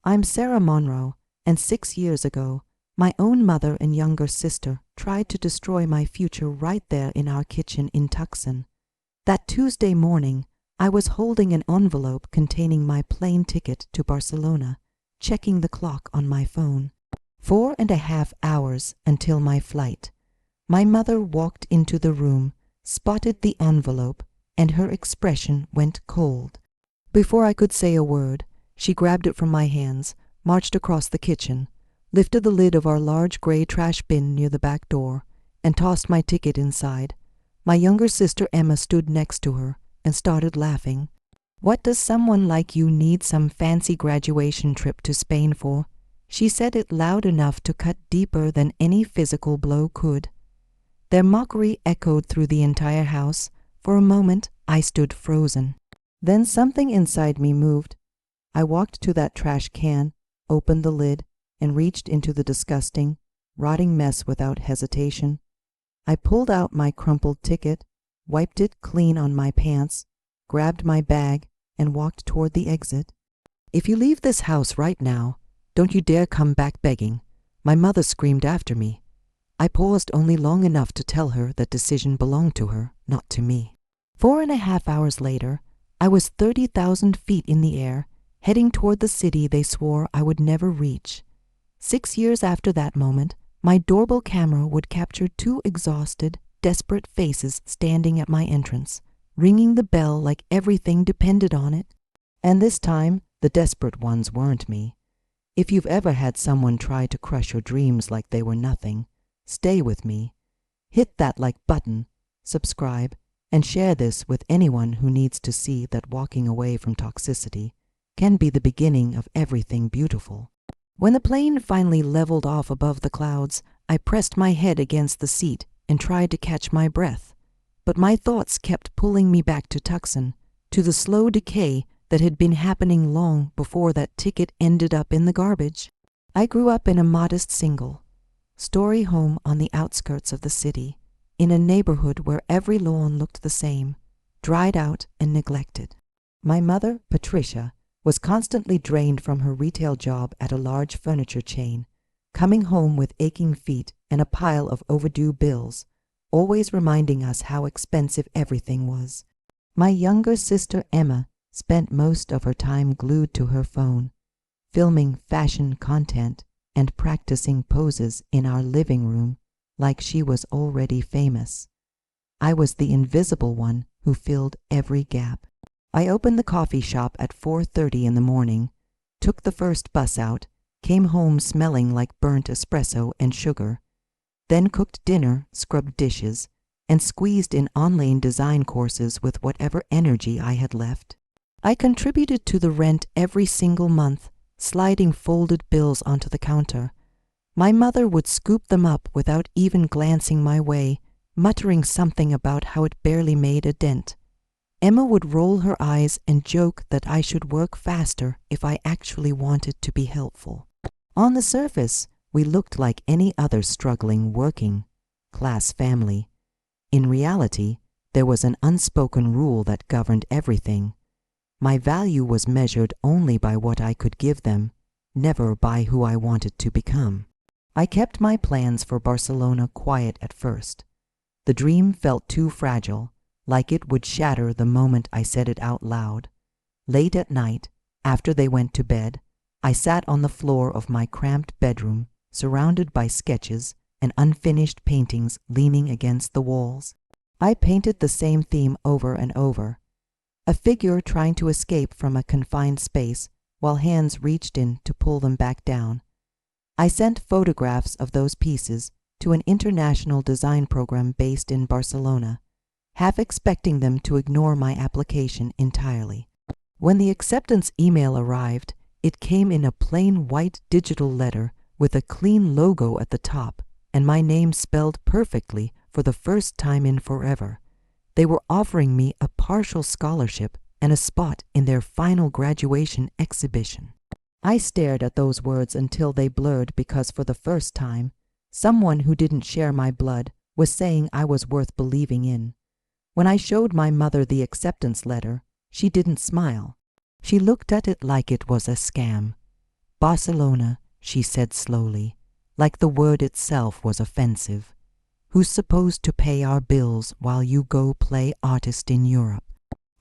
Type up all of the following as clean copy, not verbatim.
I'm Sarah Monroe, and 6 years ago, my own mother and younger sister tried to destroy my future right there in our kitchen in Tucson. That Tuesday morning, I was holding an envelope containing my plane ticket to Barcelona, checking the clock on my phone. 4.5 hours until my flight. My mother walked into the room, spotted the envelope, and her expression went cold. Before I could say a word, she grabbed it from my hands, marched across the kitchen, lifted the lid of our large gray trash bin near the back door, and tossed my ticket inside. My younger sister Emma stood next to her and started laughing. "What does someone like you need some fancy graduation trip to Spain for?" She said it loud enough to cut deeper than any physical blow could. Their mockery echoed through the entire house. For a moment, I stood frozen. Then something inside me moved. I walked to that trash can, opened the lid, and reached into the disgusting, rotting mess without hesitation. I pulled out my crumpled ticket, wiped it clean on my pants, grabbed my bag, and walked toward the exit. "If you leave this house right now, don't you dare come back begging," my mother screamed after me. I paused only long enough to tell her that decision belonged to her, not to me. 4.5 hours later, I was 30,000 feet in the air, heading toward the city they swore I would never reach. 6 years after that moment, my doorbell camera would capture 2 exhausted, desperate faces standing at my entrance, ringing the bell like everything depended on it. And this time, the desperate ones weren't me. If you've ever had someone try to crush your dreams like they were nothing, stay with me. Hit that like button, subscribe, and share this with anyone who needs to see that walking away from toxicity can be the beginning of everything beautiful. When the plane finally leveled off above the clouds, I pressed my head against the seat and tried to catch my breath. But my thoughts kept pulling me back to Tucson, to the slow decay that had been happening long before that ticket ended up in the garbage. I grew up in a modest single-story home on the outskirts of the city, in a neighborhood where every lawn looked the same, dried out and neglected. My mother, Patricia, was constantly drained from her retail job at a large furniture chain, coming home with aching feet and a pile of overdue bills, always reminding us how expensive everything was. My younger sister Emma spent most of her time glued to her phone, filming fashion content and practicing poses in our living room like she was already famous. I was the invisible one who filled every gap. I opened the coffee shop at 4:30 in the morning, took the first bus out, came home smelling like burnt espresso and sugar, then cooked dinner, scrubbed dishes, and squeezed in online design courses with whatever energy I had left. I contributed to the rent every single month, sliding folded bills onto the counter. My mother would scoop them up without even glancing my way, muttering something about how it barely made a dent. Emma would roll her eyes and joke that I should work faster if I actually wanted to be helpful. On the surface, we looked like any other struggling working-class family. In reality, there was an unspoken rule that governed everything. My value was measured only by what I could give them, never by who I wanted to become. I kept my plans for Barcelona quiet at first. The dream felt too fragile, like it would shatter the moment I said it out loud. Late at night, after they went to bed, I sat on the floor of my cramped bedroom, surrounded by sketches and unfinished paintings leaning against the walls. I painted the same theme over and over. A figure trying to escape from a confined space while hands reached in to pull them back down. I sent photographs of those pieces to an international design program based in Barcelona, half expecting them to ignore my application entirely. When the acceptance email arrived, it came in a plain white digital letter with a clean logo at the top and my name spelled perfectly for the first time in forever. They were offering me a partial scholarship and a spot in their final graduation exhibition. I stared at those words until they blurred because for the first time, someone who didn't share my blood was saying I was worth believing in. When I showed my mother the acceptance letter, she didn't smile. She looked at it like it was a scam. Barcelona, she said slowly, like the word itself was offensive. Who's supposed to pay our bills while you go play artist in Europe?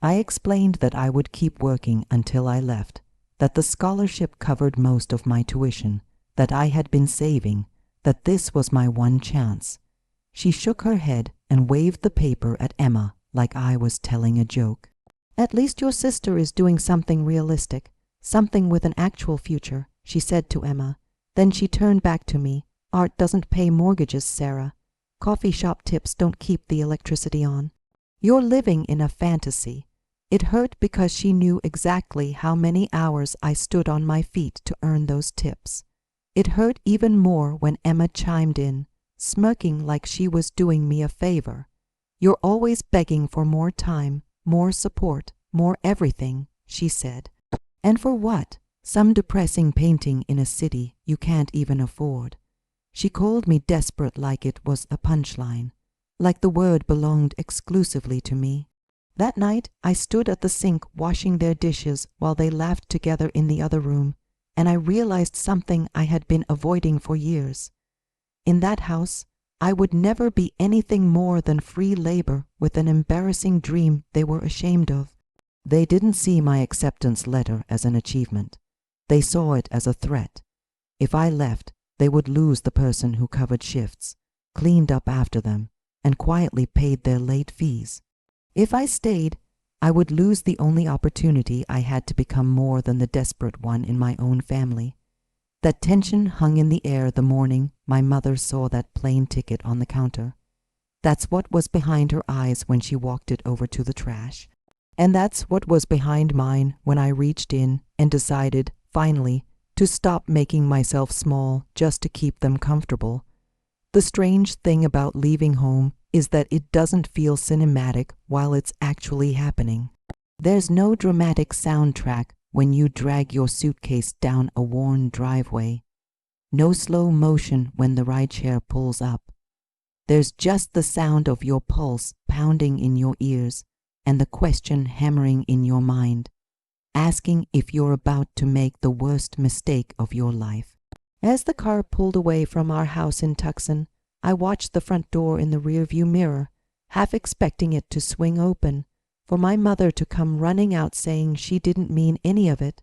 I explained that I would keep working until I left, that the scholarship covered most of my tuition, that I had been saving, that this was my one chance. She shook her head and waved the paper at Emma like I was telling a joke. At least your sister is doing something realistic, something with an actual future, she said to Emma. Then she turned back to me. Art doesn't pay mortgages, Sarah. Coffee shop tips don't keep the electricity on. You're living in a fantasy. It hurt because she knew exactly how many hours I stood on my feet to earn those tips. It hurt even more when Emma chimed in, smirking like she was doing me a favor. You're always begging for more time, more support, more everything, she said. And for what? Some depressing painting in a city you can't even afford. She called me desperate like it was a punchline, like the word belonged exclusively to me. That night, I stood at the sink washing their dishes while they laughed together in the other room, and I realized something I had been avoiding for years. In that house, I would never be anything more than free labor with an embarrassing dream they were ashamed of. They didn't see my acceptance letter as an achievement. They saw it as a threat. If I left, they would lose the person who covered shifts, cleaned up after them, and quietly paid their late fees. If I stayed, I would lose the only opportunity I had to become more than the desperate one in my own family. That tension hung in the air the morning my mother saw that plane ticket on the counter. That's what was behind her eyes when she walked it over to the trash. And that's what was behind mine when I reached in and decided, finally, to stop making myself small just to keep them comfortable. The strange thing about leaving home is that it doesn't feel cinematic while it's actually happening. There's no dramatic soundtrack when you drag your suitcase down a worn driveway. No slow motion when the rideshare pulls up. There's just the sound of your pulse pounding in your ears and the question hammering in your mind, asking if you're about to make the worst mistake of your life. As the car pulled away from our house in Tucson, I watched the front door in the rearview mirror, half expecting it to swing open, for my mother to come running out saying she didn't mean any of it.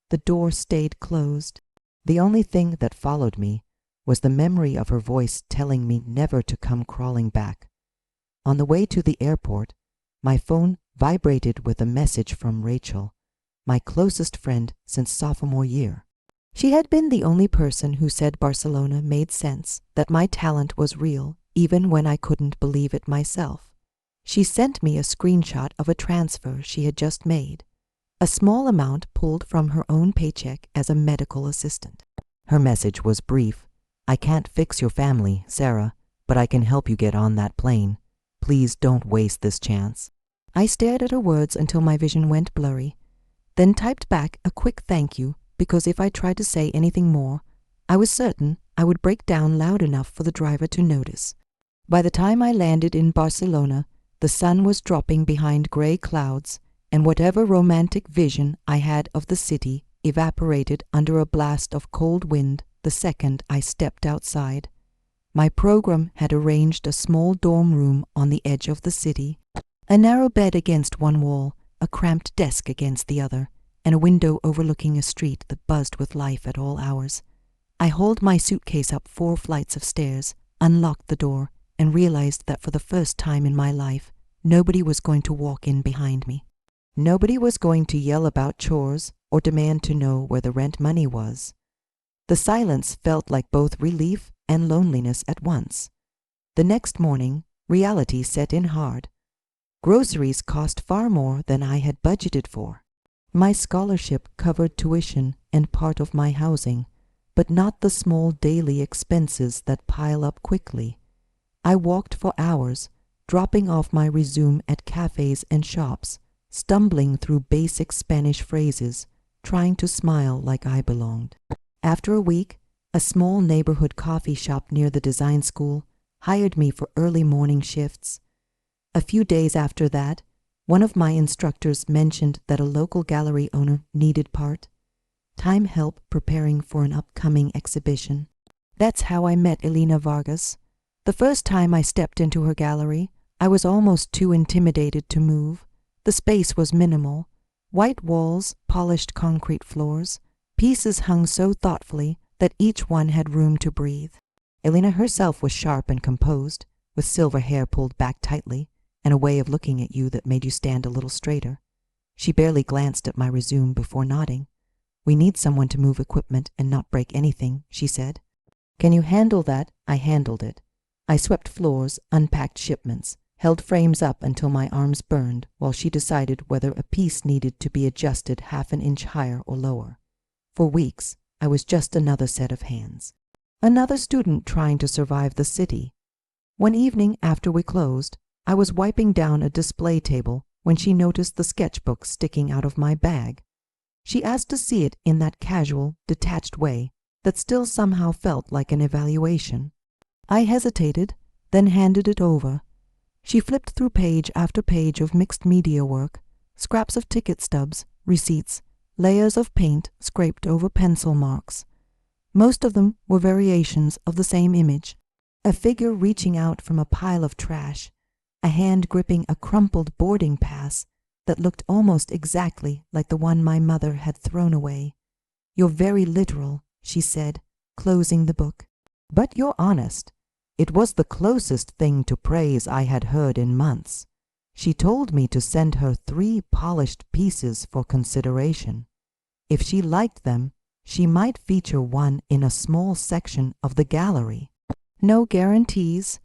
The door stayed closed. The only thing that followed me was the memory of her voice telling me never to come crawling back. On the way to the airport, my phone vibrated with a message from Rachel, my closest friend since sophomore year. She had been the only person who said Barcelona made sense, that my talent was real, even when I couldn't believe it myself. She sent me a screenshot of a transfer she had just made, a small amount pulled from her own paycheck as a medical assistant. Her message was brief. I can't fix your family, Sarah, but I can help you get on that plane. Please don't waste this chance. I stared at her words until my vision went blurry, then typed back a quick thank you, because if I tried to say anything more, I was certain I would break down loud enough for the driver to notice. By the time I landed in Barcelona, the sun was dropping behind gray clouds, and whatever romantic vision I had of the city evaporated under a blast of cold wind the second I stepped outside. My program had arranged a small dorm room on the edge of the city, a narrow bed against one wall, a cramped desk against the other, and a window overlooking a street that buzzed with life at all hours. I hauled my suitcase up 4 flights of stairs, unlocked the door, and realized that for the first time in my life, nobody was going to walk in behind me. Nobody was going to yell about chores or demand to know where the rent money was. The silence felt like both relief and loneliness at once. The next morning, reality set in hard. Groceries cost far more than I had budgeted for. My scholarship covered tuition and part of my housing, but not the small daily expenses that pile up quickly. I walked for hours, dropping off my resume at cafes and shops, stumbling through basic Spanish phrases, trying to smile like I belonged. After a week, a small neighborhood coffee shop near the design school hired me for early morning shifts. A few days after that, one of my instructors mentioned that a local gallery owner needed part. time help preparing for an upcoming exhibition. That's how I met Elena Vargas. The first time I stepped into her gallery, I was almost too intimidated to move. The space was minimal. White walls, polished concrete floors, pieces hung so thoughtfully that each one had room to breathe. Elena herself was sharp and composed, with silver hair pulled back tightly, and a way of looking at you that made you stand a little straighter. She barely glanced at my resume before nodding. "We need someone to move equipment and not break anything," she said. "Can you handle that?" I handled it. I swept floors, unpacked shipments, held frames up until my arms burned while she decided whether a piece needed to be adjusted half an inch higher or lower. For weeks, I was just another set of hands. Another student trying to survive the city. One evening after we closed, I was wiping down a display table when she noticed the sketchbook sticking out of my bag. She asked to see it in that casual, detached way that still somehow felt like an evaluation. I hesitated, then handed it over. She flipped through page after page of mixed media work, scraps of ticket stubs, receipts, layers of paint scraped over pencil marks. Most of them were variations of the same image: a figure reaching out from a pile of trash, a hand gripping a crumpled boarding pass that looked almost exactly like the one my mother had thrown away. "You're very literal," she said, closing the book. "But you're honest." It was the closest thing to praise I had heard in months. She told me to send her 3 polished pieces for consideration. If she liked them, she might feature one in a small section of the gallery. No guarantees.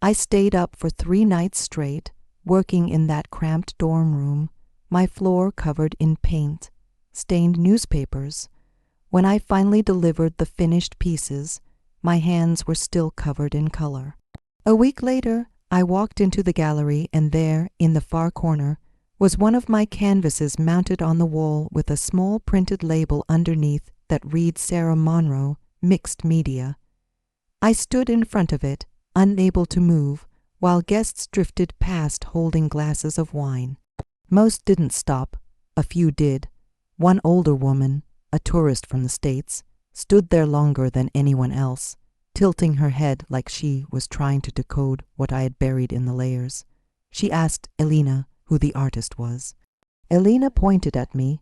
I stayed up for 3 nights straight, working in that cramped dorm room, my floor covered in paint, stained newspapers. When I finally delivered the finished pieces, my hands were still covered in color. A week later, I walked into the gallery, and there, in the far corner, was one of my canvases mounted on the wall with a small printed label underneath that read Sarah Monroe, Mixed Media. I stood in front of it, unable to move, while guests drifted past holding glasses of wine. Most didn't stop. A few did. One older woman, a tourist from the States, stood there longer than anyone else, tilting her head like she was trying to decode what I had buried in the layers. She asked Elena who the artist was. Elena pointed at me.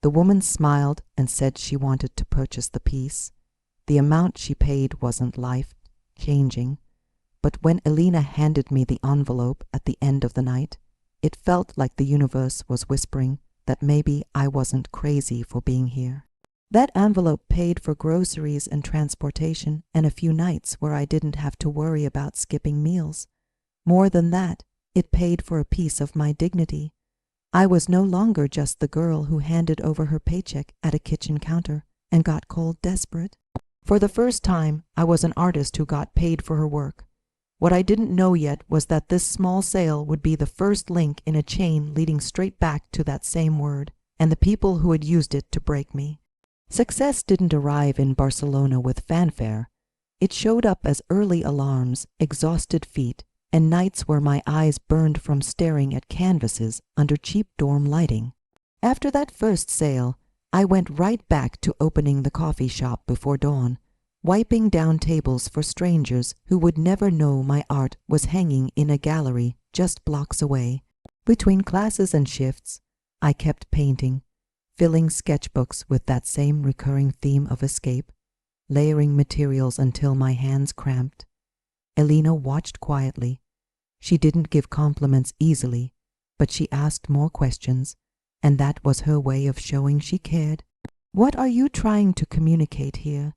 The woman smiled and said she wanted to purchase the piece. The amount she paid wasn't life-changing, but when Elena handed me the envelope at the end of the night, it felt like the universe was whispering that maybe I wasn't crazy for being here. That envelope paid for groceries and transportation and a few nights where I didn't have to worry about skipping meals. More than that, it paid for a piece of my dignity. I was no longer just the girl who handed over her paycheck at a kitchen counter and got called desperate. For the first time, I was an artist who got paid for her work. What I didn't know yet was that this small sale would be the first link in a chain leading straight back to that same word and the people who had used it to break me. Success didn't arrive in Barcelona with fanfare. It showed up as early alarms, exhausted feet, and nights where my eyes burned from staring at canvases under cheap dorm lighting. After that first sale, I went right back to opening the coffee shop before dawn, wiping down tables for strangers who would never know my art was hanging in a gallery just blocks away. Between classes and shifts, I kept painting, filling sketchbooks with that same recurring theme of escape, layering materials until my hands cramped. Elena watched quietly. She didn't give compliments easily, but she asked more questions, and that was her way of showing she cared. "What are you trying to communicate here?"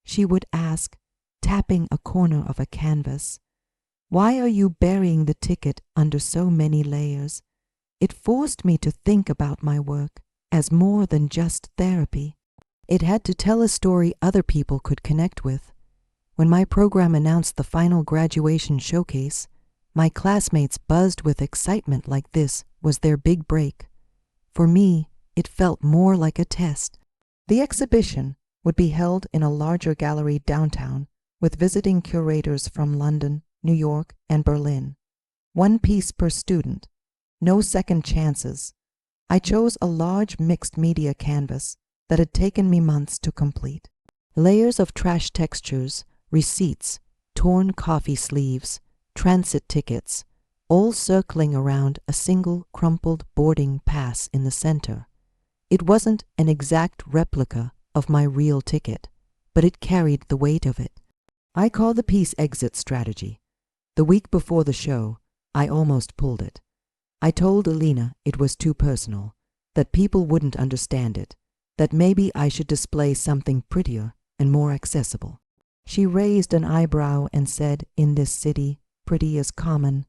she would ask, tapping a corner of a canvas. "Why are you burying the ticket under so many layers?" It forced me to think about my work as more than just therapy. It had to tell a story other people could connect with. When my program announced the final graduation showcase, my classmates buzzed with excitement like this was their big break. For me, it felt more like a test. The exhibition would be held in a larger gallery downtown with visiting curators from London, New York, and Berlin. 1 piece per student. No second chances. I chose a large mixed media canvas that had taken me months to complete. Layers of trash textures, receipts, torn coffee sleeves, transit tickets, all circling around a single crumpled boarding pass in the center. It wasn't an exact replica of my real ticket, but it carried the weight of it. I call the piece Exit Strategy. The week before the show, I almost pulled it. I told Alina it was too personal, that people wouldn't understand it, that maybe I should display something prettier and more accessible. She raised an eyebrow and said, "In this city, pretty is common,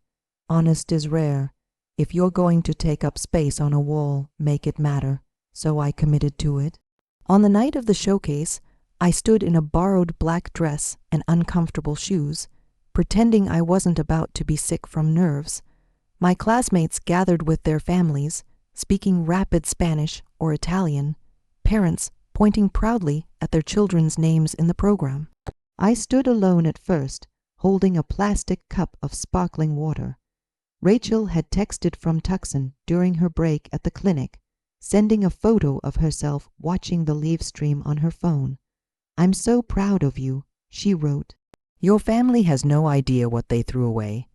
honest is rare. If you're going to take up space on a wall, make it matter." So I committed to it. On the night of the showcase, I stood in a borrowed black dress and uncomfortable shoes, pretending I wasn't about to be sick from nerves. My classmates gathered with their families, speaking rapid Spanish or Italian, parents pointing proudly at their children's names in the program. I stood alone at first, holding a plastic cup of sparkling water. Rachel had texted from Tucson during her break at the clinic, sending a photo of herself watching the live stream on her phone. "I'm so proud of you," she wrote. "Your family has no idea what they threw away."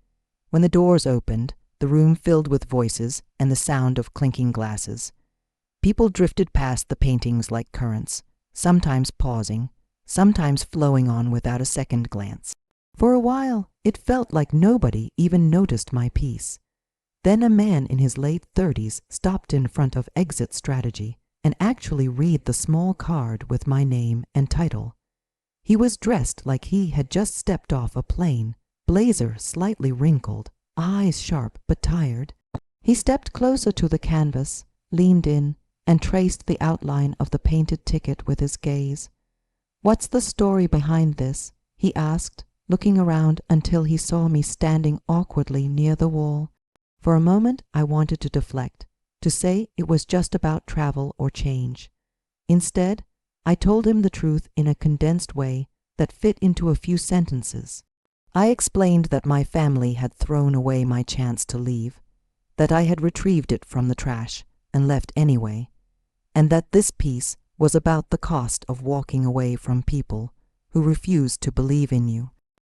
When the doors opened, the room filled with voices and the sound of clinking glasses. People drifted past the paintings like currents, sometimes pausing, sometimes flowing on without a second glance. For a while, it felt like nobody even noticed my piece. Then a man in his late 30s stopped in front of Exit Strategy and actually read the small card with my name and title. He was dressed like he had just stepped off a plane, blazer slightly wrinkled, eyes sharp but tired. He stepped closer to the canvas, leaned in, and traced the outline of the painted ticket with his gaze. "What's the story behind this?" he asked, looking around until he saw me standing awkwardly near the wall. For a moment I wanted to deflect, to say it was just about travel or change. Instead, I told him the truth in a condensed way that fit into a few sentences. I explained that my family had thrown away my chance to leave, that I had retrieved it from the trash and left anyway, and that this piece was about the cost of walking away from people who refused to believe in you.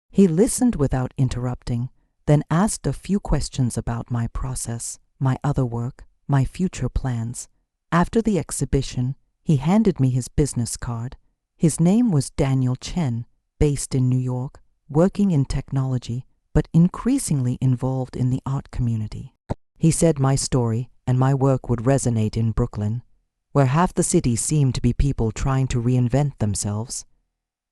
He listened without interrupting, then asked a few questions about my process, my other work, my future plans. After the exhibition, he handed me his business card. His name was Daniel Chen, based in New York, working in technology, but increasingly involved in the art community. He said my story and my work would resonate in Brooklyn, where half the city seemed to be people trying to reinvent themselves.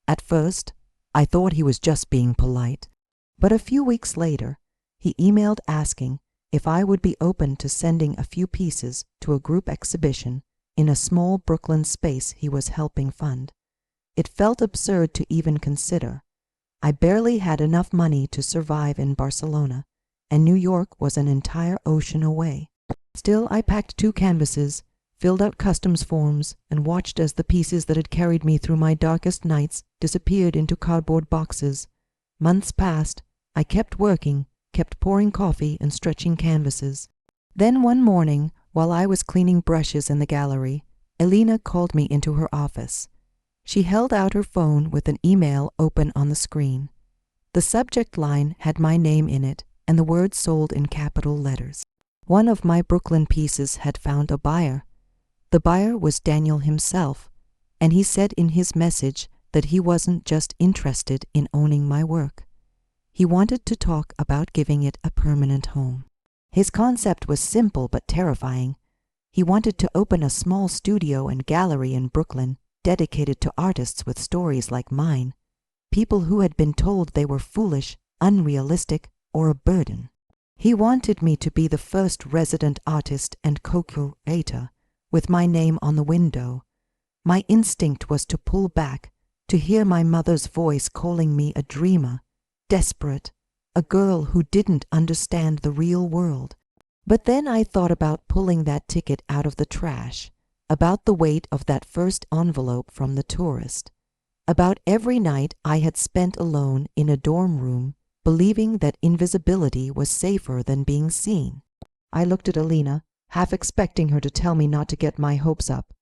At first, I thought he was just being polite, but a few weeks later, he emailed asking if I would be open to sending a few pieces to a group exhibition in a small Brooklyn space he was helping fund. It felt absurd to even consider. I barely had enough money to survive in Barcelona, and New York was an entire ocean away. Still, I packed 2 canvases, filled out customs forms, and watched as the pieces that had carried me through my darkest nights disappeared into cardboard boxes. Months passed. I kept working, kept pouring coffee and stretching canvases. Then one morning, while I was cleaning brushes in the gallery, Elena called me into her office. She held out her phone with an email open on the screen. The subject line had my name in it and the word sold in capital letters. One of my Brooklyn pieces had found a buyer. The buyer was Daniel himself, and he said in his message that he wasn't just interested in owning my work. He wanted to talk about giving it a permanent home. His concept was simple but terrifying. He wanted to open a small studio and gallery in Brooklyn dedicated to artists with stories like mine, people who had been told they were foolish, unrealistic, or a burden. He wanted me to be the first resident artist and co-curator, with my name on the window. My instinct was to pull back, to hear my mother's voice calling me a dreamer, desperate, a girl who didn't understand the real world. But then I thought about pulling that ticket out of the trash, about the weight of that first envelope from the tourist, about every night I had spent alone in a dorm room, believing that invisibility was safer than being seen. I looked at Alina, half expecting her to tell me not to get my hopes up.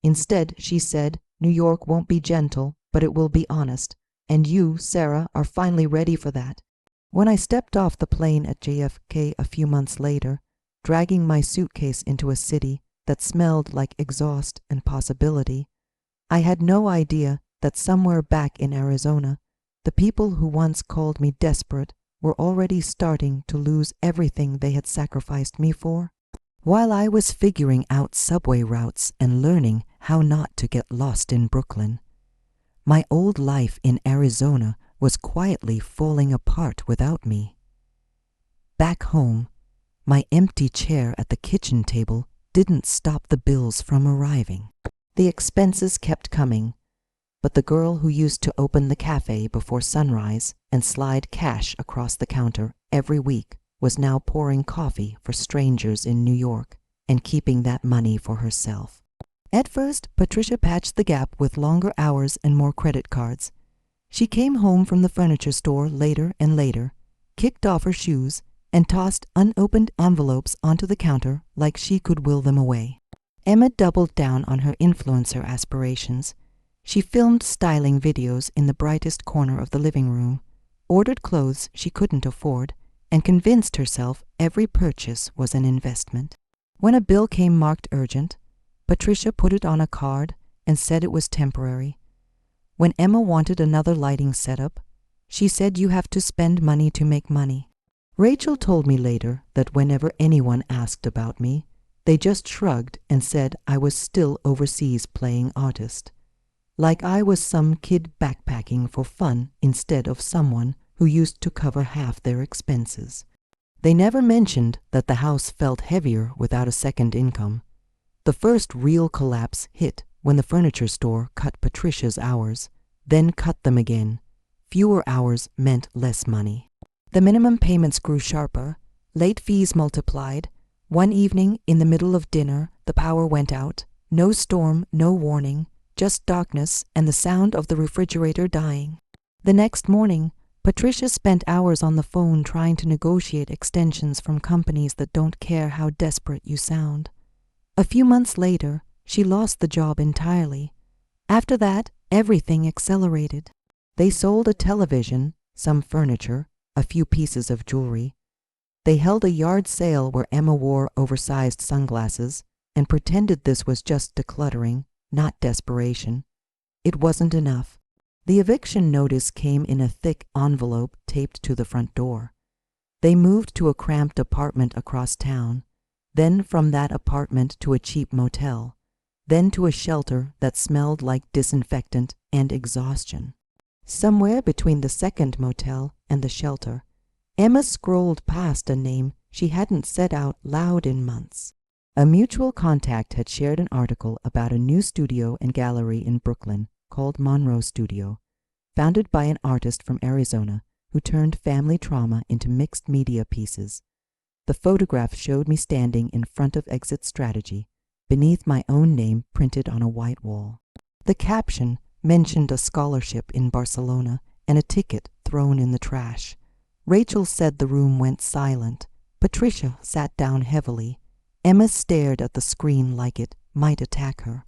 Instead, she said, New York won't be gentle, but it will be honest. And you, Sarah, are finally ready for that. When I stepped off the plane at JFK a few months later, dragging my suitcase into a city that smelled like exhaust and possibility, I had no idea that somewhere back in Arizona, the people who once called me desperate were already starting to lose everything they had sacrificed me for. While I was figuring out subway routes and learning how not to get lost in Brooklyn, my old life in Arizona was quietly falling apart without me. Back home, my empty chair at the kitchen table didn't stop the bills from arriving. The expenses kept coming, but the girl who used to open the cafe before sunrise and slide cash across the counter every week was now pouring coffee for strangers in New York and keeping that money for herself. At first, Patricia patched the gap with longer hours and more credit cards. She came home from the furniture store later and later, kicked off her shoes, and tossed unopened envelopes onto the counter like she could will them away. Emma doubled down on her influencer aspirations. She filmed styling videos in the brightest corner of the living room, ordered clothes she couldn't afford, and convinced herself every purchase was an investment. When a bill came marked urgent, Patricia put it on a card and said it was temporary. When Emma wanted another lighting setup, she said you have to spend money to make money. Rachel told me later that whenever anyone asked about me, they just shrugged and said I was still overseas playing artist, like I was some kid backpacking for fun instead of someone who used to cover half their expenses. They never mentioned that the house felt heavier without a second income. The first real collapse hit when the furniture store cut Patricia's hours, then cut them again. Fewer hours meant less money. The minimum payments grew sharper, late fees multiplied. One evening, in the middle of dinner, the power went out. No storm, no warning, just darkness and the sound of the refrigerator dying. The next morning, Patricia spent hours on the phone trying to negotiate extensions from companies that don't care how desperate you sound. A few months later, she lost the job entirely. After that, everything accelerated. They sold a television, some furniture, a few pieces of jewelry. They held a yard sale where Emma wore oversized sunglasses and pretended this was just decluttering, not desperation. It wasn't enough. The eviction notice came in a thick envelope taped to the front door. They moved to a cramped apartment across town, then from that apartment to a cheap motel, then to a shelter that smelled like disinfectant and exhaustion. Somewhere between the second motel and the shelter, Emma scrolled past a name she hadn't said out loud in months. A mutual contact had shared an article about a new studio and gallery in Brooklyn called Monroe Studio, founded by an artist from Arizona who turned family trauma into mixed media pieces. The photograph showed me standing in front of Exit Strategy, beneath my own name printed on a white wall. The caption mentioned a scholarship in Barcelona and a ticket thrown in the trash. Rachel said the room went silent. Patricia sat down heavily. Emma stared at the screen like it might attack her.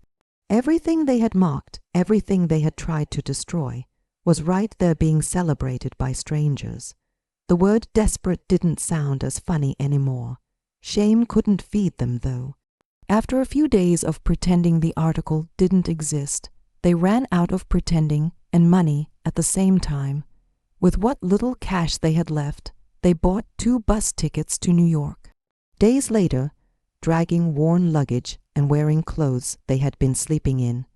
Everything they had mocked, everything they had tried to destroy, was right there being celebrated by strangers. The word desperate didn't sound as funny anymore. Shame couldn't feed them, though. After a few days of pretending the article didn't exist, they ran out of pretending and money at the same time. With what little cash they had left, they bought 2 bus tickets to New York. Days later, dragging worn luggage and wearing clothes they had been sleeping in,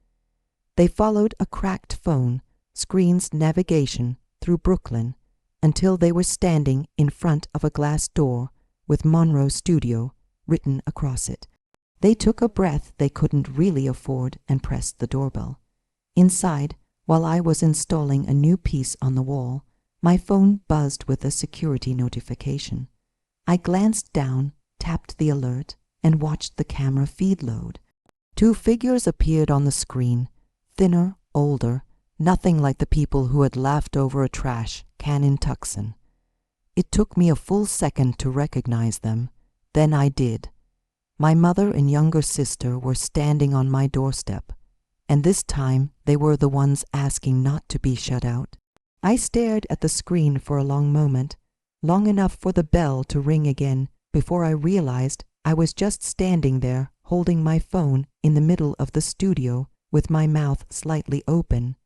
they followed a cracked phone, screen's navigation through Brooklyn, until they were standing in front of a glass door with Monroe Studio written across it. They took a breath they couldn't really afford and pressed the doorbell. Inside, while I was installing a new piece on the wall, my phone buzzed with a security notification. I glanced down, tapped the alert, and watched the camera feed load. 2 figures appeared on the screen, thinner, older, nothing like the people who had laughed over a trash can in Tucson. It took me a full second to recognize them. Then I did. My mother and younger sister were standing on my doorstep, and this time they were the ones asking not to be shut out. I stared at the screen for a long moment, long enough for the bell to ring again before I realized I was just standing there holding my phone in the middle of the studio with my mouth slightly open.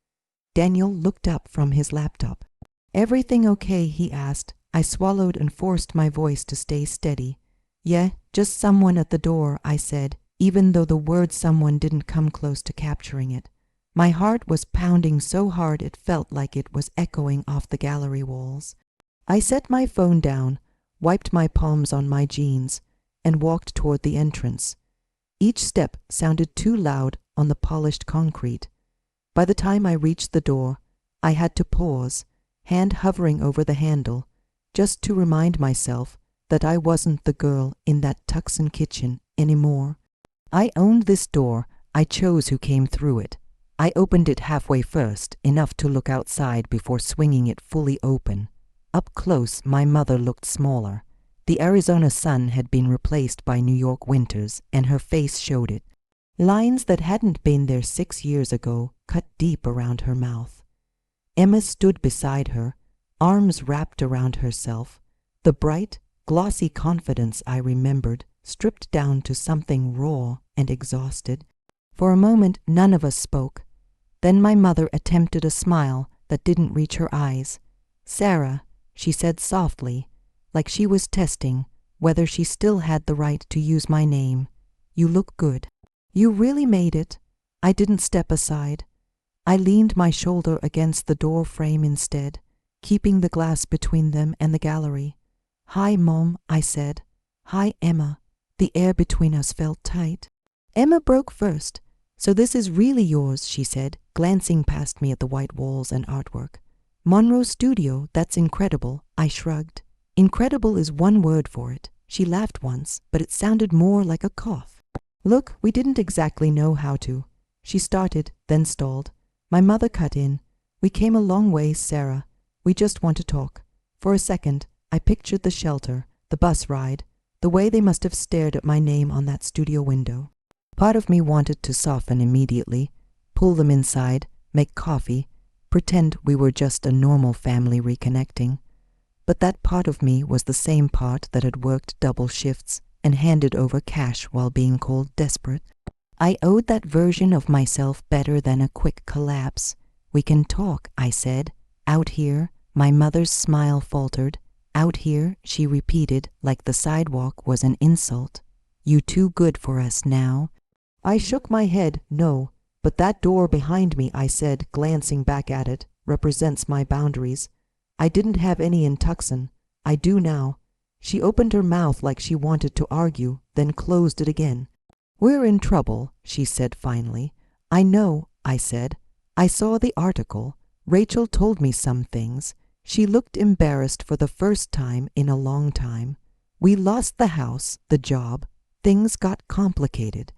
Daniel looked up from his laptop. "Everything okay?" he asked. I swallowed and forced my voice to stay steady. "Yeah, just someone at the door," I said, even though the word someone didn't come close to capturing it. My heart was pounding so hard it felt like it was echoing off the gallery walls. I set my phone down, wiped my palms on my jeans, and walked toward the entrance. Each step sounded too loud on the polished concrete. By the time I reached the door, I had to pause, hand hovering over the handle, just to remind myself that I wasn't the girl in that Tucson kitchen anymore. I owned this door. I chose who came through it. I opened it halfway first, enough to look outside before swinging it fully open. Up close, my mother looked smaller. The Arizona sun had been replaced by New York winters, and her face showed it. Lines that hadn't been there 6 years ago cut deep around her mouth. Emma stood beside her, arms wrapped around herself. The bright, glossy confidence I remembered stripped down to something raw and exhausted. For a moment, none of us spoke. Then my mother attempted a smile that didn't reach her eyes. "Sarah," she said softly, like she was testing whether she still had the right to use my name. "You look good." "You really made it." I didn't step aside. I leaned my shoulder against the door frame instead, keeping the glass between them and the gallery. "Hi, Mom," I said. "Hi, Emma." The air between us felt tight. Emma broke first. "So this is really yours," she said, glancing past me at the white walls and artwork. "Monroe Studio, that's incredible." I shrugged. Incredible is one word for it. She laughed once, but it sounded more like a cough. "Look, we didn't exactly know how to." She started, then stalled. My mother cut in. "We came a long way, Sarah. We just want to talk." For a second, I pictured the shelter, the bus ride, the way they must have stared at my name on that studio window. Part of me wanted to soften immediately, pull them inside, make coffee, pretend we were just a normal family reconnecting. But that part of me was the same part that had worked double shifts and handed over cash while being called desperate. I owed that version of myself better than a quick collapse. "We can talk," I said. "Out here." My mother's smile faltered. "Out here," she repeated like the sidewalk was an insult. "You too good for us now." I shook my head. "No, but that door behind me," I said, glancing back at it, "represents my boundaries. I didn't have any in Tucson. I do now." She opened her mouth like she wanted to argue, then closed it again. "We're in trouble," she said finally. "I know," I said. "I saw the article. Rachel told me some things." She looked embarrassed for the first time in a long time. "We lost the house, the job. Things got complicated."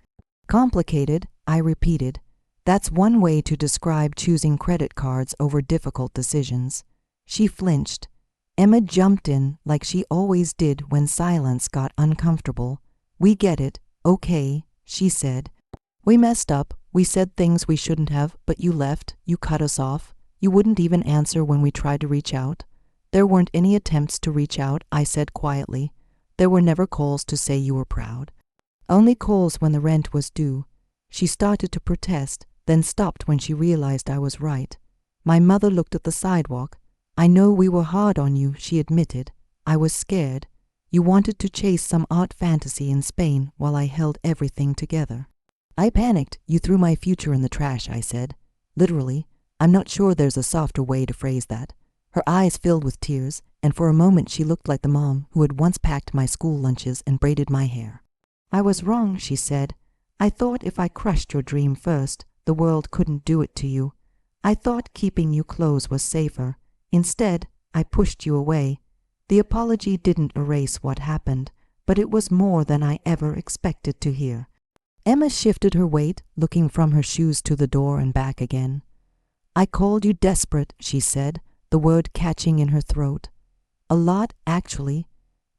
"Complicated," I repeated. "That's one way to describe choosing credit cards over difficult decisions." She flinched. Emma jumped in like she always did when silence got uncomfortable. "We get it. Okay," she said. "We messed up. We said things we shouldn't have, but you left. You cut us off. You wouldn't even answer when we tried to reach out." "There weren't any attempts to reach out," I said quietly. "There were never calls to say you were proud. Only calls when the rent was due." She started to protest, then stopped when she realized I was right. My mother looked at the sidewalk. "I know we were hard on you," she admitted. "I was scared. You wanted to chase some art fantasy in Spain while I held everything together." "I panicked. You threw my future in the trash," I said. "Literally. I'm not sure there's a softer way to phrase that." Her eyes filled with tears, and for a moment she looked like the mom who had once packed my school lunches and braided my hair. "I was wrong," she said. "I thought if I crushed your dream first, the world couldn't do it to you. I thought keeping you close was safer. Instead, I pushed you away." The apology didn't erase what happened, but it was more than I ever expected to hear. Emma shifted her weight, looking from her shoes to the door and back again. "I called you desperate," she said, the word catching in her throat. "A lot, actually.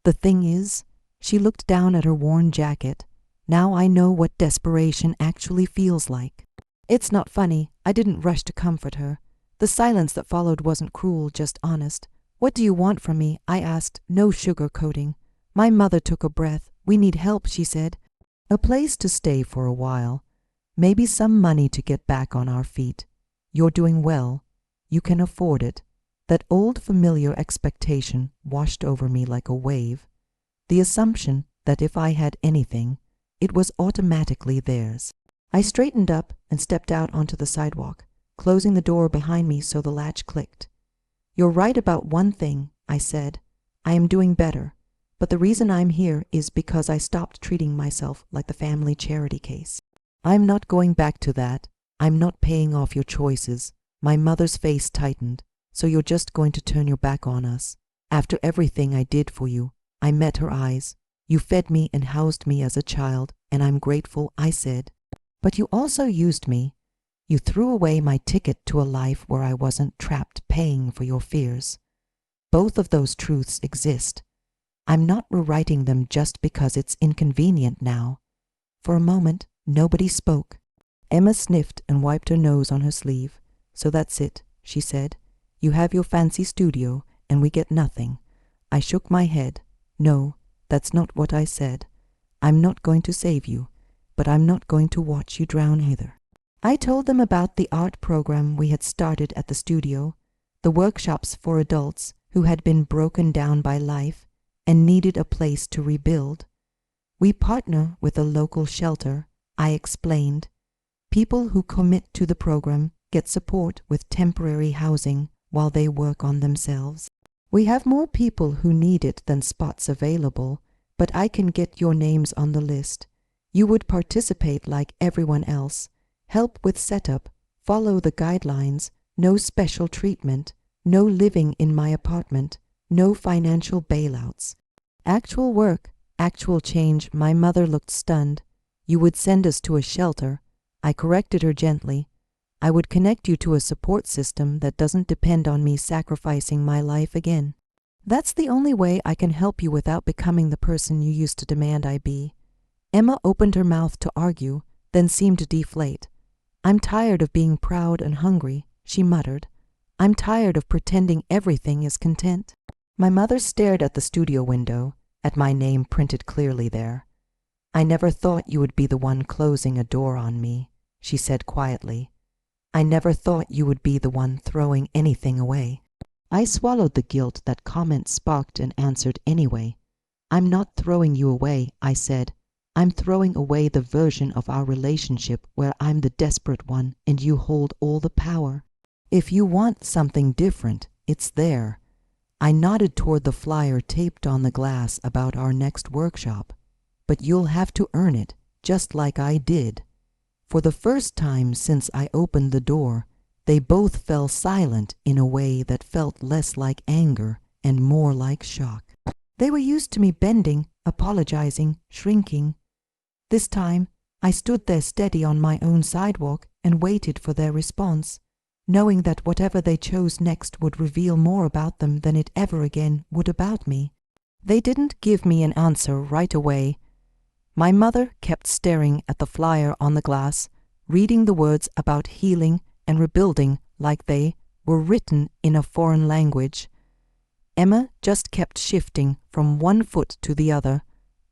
The thing is," she looked down at her worn jacket, Now I know what desperation actually feels like. It's not funny. I didn't rush to comfort her. The silence that followed wasn't cruel, just honest. What do you want from me? I asked, no sugarcoating. My mother took a breath. We need help, she said. A place to stay for a while. Maybe some money to get back on our feet. You're doing well. You can afford it. That old familiar expectation washed over me like a wave. The assumption that if I had anything, it was automatically theirs. I straightened up and stepped out onto the sidewalk, closing the door behind me so the latch clicked. You're right about one thing, I said. I am doing better, but the reason I'm here is because I stopped treating myself like the family charity case. I'm not going back to that. I'm not paying off your choices. My mother's face tightened. So you're just going to turn your back on us? After everything I did for you, I met her eyes. You fed me and housed me as a child, and I'm grateful, I said. But you also used me. You threw away my ticket to a life where I wasn't trapped paying for your fears. Both of those truths exist. I'm not rewriting them just because it's inconvenient now. For a moment, nobody spoke. Emma sniffed and wiped her nose on her sleeve. So that's it, she said. You have your fancy studio, and we get nothing. I shook my head. No, that's not what I said. I'm not going to save you, but I'm not going to watch you drown either. I told them about the art program we had started at the studio, the workshops for adults who had been broken down by life and needed a place to rebuild. We partner with a local shelter, I explained. People who commit to the program get support with temporary housing while they work on themselves. We have more people who need it than spots available, but I can get your names on the list. You would participate like everyone else, help with setup, follow the guidelines, no special treatment, no living in my apartment, no financial bailouts. Actual work, actual change. My mother looked stunned. You would send us to a shelter. I corrected her gently. I would connect you to a support system that doesn't depend on me sacrificing my life again. That's the only way I can help you without becoming the person you used to demand I be. Emma opened her mouth to argue, then seemed to deflate. I'm tired of being proud and hungry, she muttered. I'm tired of pretending everything is content. My mother stared at the studio window, at my name printed clearly there. I never thought you would be the one closing a door on me, she said quietly. I never thought you would be the one throwing anything away. I swallowed the guilt that comment sparked and answered anyway. I'm not throwing you away, I said. I'm throwing away the version of our relationship where I'm the desperate one and you hold all the power. If you want something different, it's there. I nodded toward the flyer taped on the glass about our next workshop. But you'll have to earn it, just like I did. For the first time since I opened the door, they both fell silent in a way that felt less like anger and more like shock. They were used to me bending, apologizing, shrinking. This time, I stood there steady on my own sidewalk and waited for their response, knowing that whatever they chose next would reveal more about them than it ever again would about me. They didn't give me an answer right away. My mother kept staring at the flyer on the glass, reading the words about healing and rebuilding like they were written in a foreign language. Emma just kept shifting from one foot to the other,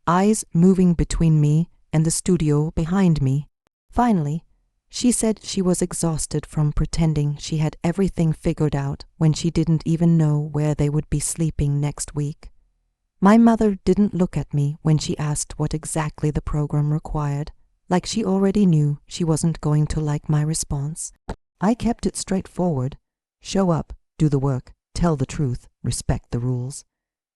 eyes moving between me and the studio behind me. Finally, she said she was exhausted from pretending she had everything figured out when she didn't even know where they would be sleeping next week. My mother didn't look at me when she asked what exactly the program required, like she already knew she wasn't going to like my response. I kept it straightforward. Show up, do the work, tell the truth, respect the rules.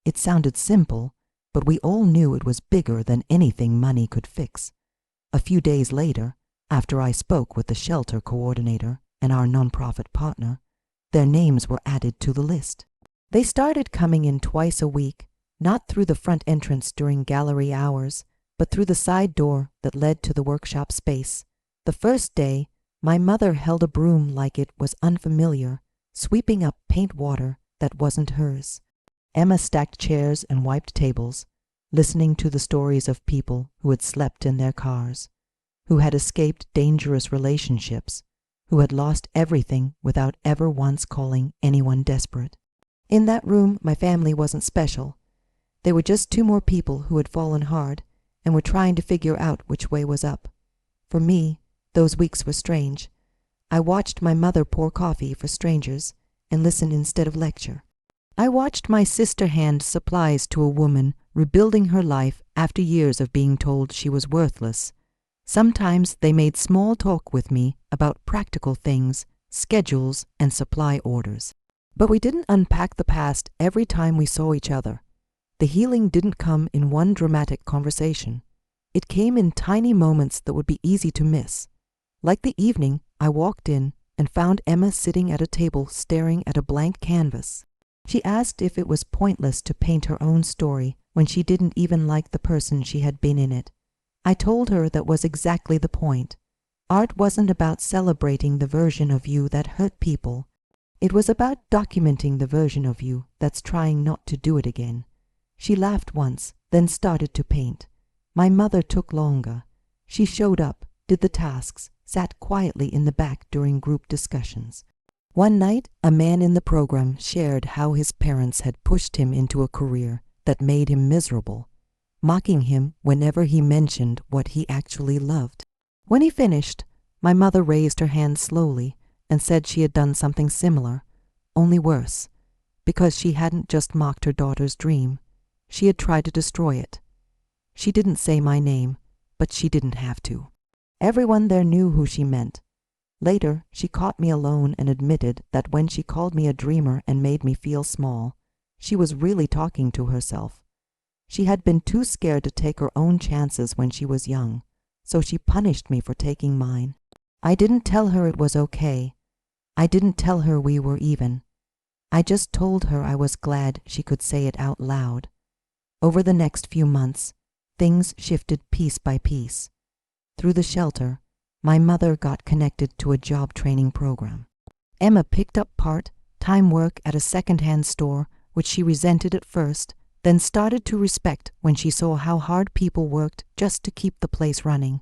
It sounded simple, but we all knew it was bigger than anything money could fix. A few days later, after I spoke with the shelter coordinator and our nonprofit partner, their names were added to the list. They started coming in twice a week, not through the front entrance during gallery hours, but through the side door that led to the workshop space. The first day, my mother held a broom like it was unfamiliar, sweeping up paint water that wasn't hers. Emma stacked chairs and wiped tables. listening to the stories of people who had slept in their cars, who had escaped dangerous relationships, who had lost everything without ever once calling anyone desperate. In that room, my family wasn't special. They were just two more people who had fallen hard and were trying to figure out which way was up. For me, those weeks were strange. I watched my mother pour coffee for strangers and listen instead of lecture. I watched my sister hand supplies to a woman rebuilding her life after years of being told she was worthless. Sometimes they made small talk with me about practical things, schedules, and supply orders. But we didn't unpack the past every time we saw each other. The healing didn't come in one dramatic conversation. It came in tiny moments that would be easy to miss. Like the evening I walked in and found Emma sitting at a table staring at a blank canvas. She asked if it was pointless to paint her own story when she didn't even like the person she had been in it. I told her that was exactly the point. Art wasn't about celebrating the version of you that hurt people. It was about documenting the version of you that's trying not to do it again. She laughed once, then started to paint. My mother took longer. She showed up, did the tasks, sat quietly in the back during group discussions. One night, a man in the program shared how his parents had pushed him into a career that made him miserable, mocking him whenever he mentioned what he actually loved. When he finished, my mother raised her hand slowly and said she had done something similar, only worse, because she hadn't just mocked her daughter's dream. She had tried to destroy it. She didn't say my name, but she didn't have to. Everyone there knew who she meant. Later, she caught me alone and admitted that when she called me a dreamer and made me feel small, she was really talking to herself. She had been too scared to take her own chances when she was young, so she punished me for taking mine. I didn't tell her it was okay. I didn't tell her we were even. I just told her I was glad she could say it out loud. Over the next few months, things shifted piece by piece. Through the shelter, my mother got connected to a job training program. Emma picked up part-time work at a second-hand store, which she resented at first, then started to respect when she saw how hard people worked just to keep the place running.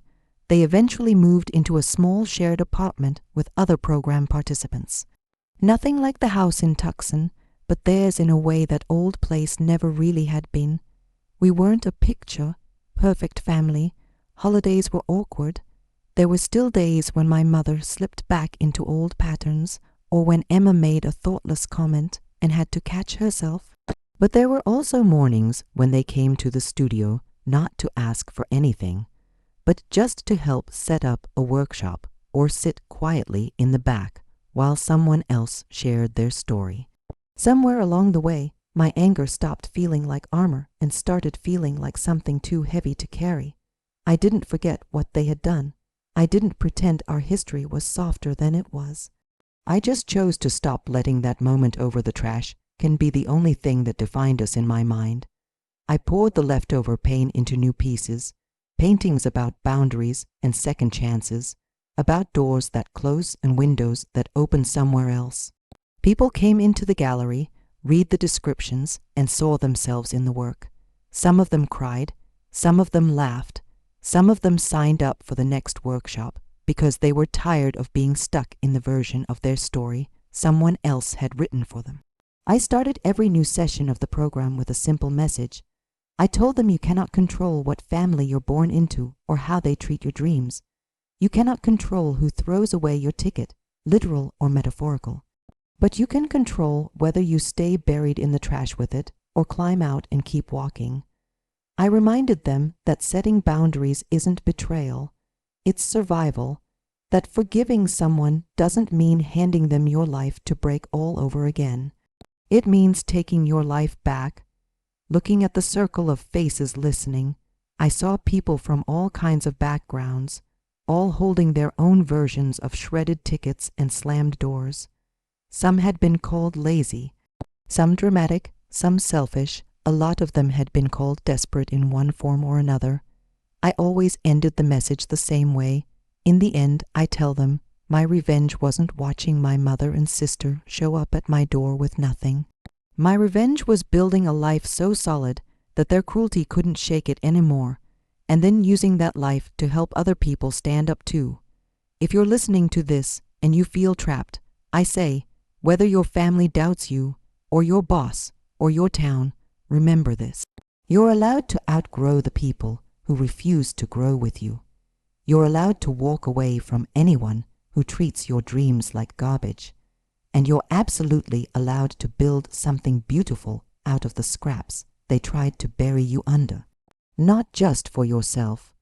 They eventually moved into a small shared apartment with other program participants. Nothing like the house in Tucson, but theirs in a way that old place never really had been. We weren't a picture-perfect family. Holidays were awkward. There were still days when my mother slipped back into old patterns, or when Emma made a thoughtless comment and had to catch herself. But there were also mornings when they came to the studio not to ask for anything, but just to help set up a workshop or sit quietly in the back while someone else shared their story. Somewhere along the way, my anger stopped feeling like armor and started feeling like something too heavy to carry. I didn't forget what they had done. I didn't pretend our history was softer than it was. I just chose to stop letting that moment over the trash can be the only thing that defined us in my mind. I poured the leftover pain into new pieces, paintings about boundaries and second chances, about doors that close and windows that open somewhere else. People came into the gallery, read the descriptions, and saw themselves in the work. Some of them cried, some of them laughed, some of them signed up for the next workshop because they were tired of being stuck in the version of their story someone else had written for them. I started every new session of the program with a simple message. I told them you cannot control what family you're born into or how they treat your dreams. You cannot control who throws away your ticket, literal or metaphorical. But you can control whether you stay buried in the trash with it or climb out and keep walking. I reminded them that setting boundaries isn't betrayal, it's survival, that forgiving someone doesn't mean handing them your life to break all over again. It means taking your life back. Looking at the circle of faces listening, I saw people from all kinds of backgrounds, all holding their own versions of shredded tickets and slammed doors. Some had been called lazy, some dramatic, some selfish. A lot of them had been called desperate in one form or another. I always ended the message the same way. In the end, I tell them, my revenge wasn't watching my mother and sister show up at my door with nothing. My revenge was building a life so solid that their cruelty couldn't shake it anymore, and then using that life to help other people stand up too. If you're listening to this and you feel trapped, I say, whether your family doubts you, or your boss, or your town, remember this. You're allowed to outgrow the people who refuse to grow with you. You're allowed to walk away from anyone who treats your dreams like garbage. And you're absolutely allowed to build something beautiful out of the scraps they tried to bury you under. Not just for yourself,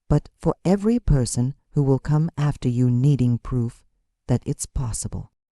but for every person who will come after you needing proof that it's possible.